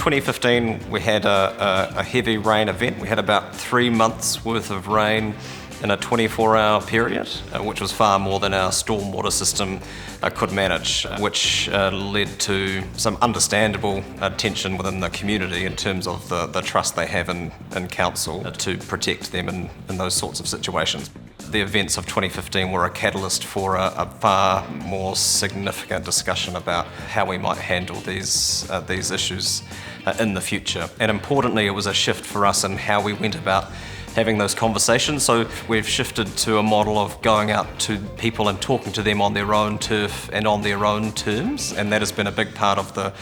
2015 we had a heavy rain event. We had about 3 months worth of rain in a 24-hour period, which was far more than our stormwater system could manage, which led to some understandable tension within the community in terms of the trust they have in council to protect them in those sorts of situations. The events of 2015 were a catalyst for a far more significant discussion about how we might handle these issues in the future. And importantly, it was a shift for us in how we went about having those conversations. So we've shifted to a model of going out to people and talking to them on their own turf and on their own terms, and that has been a big part of the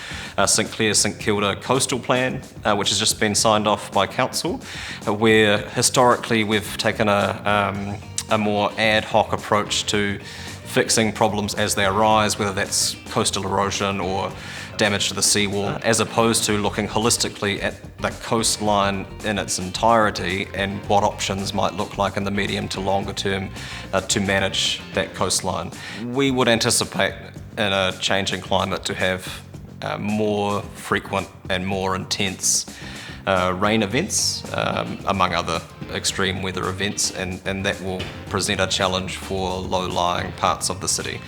St Clair-St Kilda coastal plan, which has just been signed off by council, where historically we've taken a more ad hoc approach to fixing problems as they arise, whether that's coastal erosion or damage to the seawall, as opposed to looking holistically at the coastline in its entirety and what options might look like in the medium to longer term to manage that coastline. We would anticipate in a changing climate to have more frequent and more intense rain events, among other extreme weather events, and that will present a challenge for low-lying parts of the city.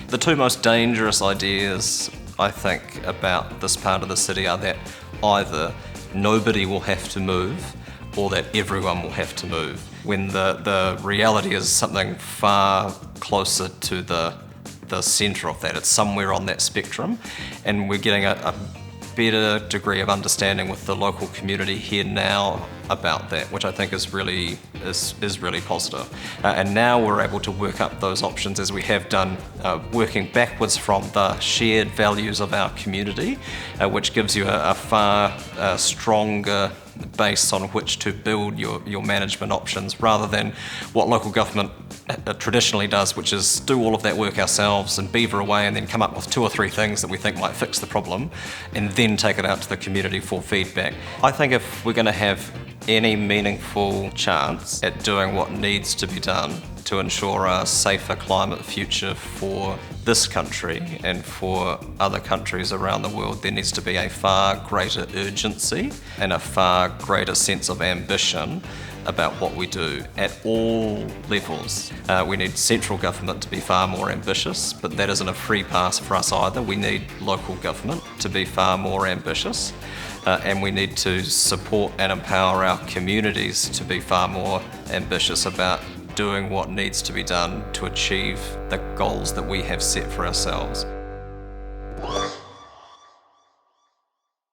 The two most dangerous ideas, I think, about this part of the city are that either nobody will have to move or that everyone will have to move, when the reality is something far closer to the centre of that. It's somewhere on that spectrum, and we're getting a better degree of understanding with the local community here now about that, which I think is really positive. And now we're able to work up those options as we have done, working backwards from the shared values of our community, which gives you a far stronger base on which to build your management options, rather than what local government traditionally does, which is do all of that work ourselves and beaver away and then come up with 2 or 3 things that we think might fix the problem and then take it out to the community for feedback. I think if we're going to have any meaningful chance at doing what needs to be done to ensure a safer climate future for this country and for other countries around the world, there needs to be a far greater urgency and a far greater sense of ambition about what we do at all levels. We need central government to be far more ambitious, but that isn't a free pass for us either. We need local government to be far more ambitious, and we need to support and empower our communities to be far more ambitious about doing what needs to be done to achieve the goals that we have set for ourselves.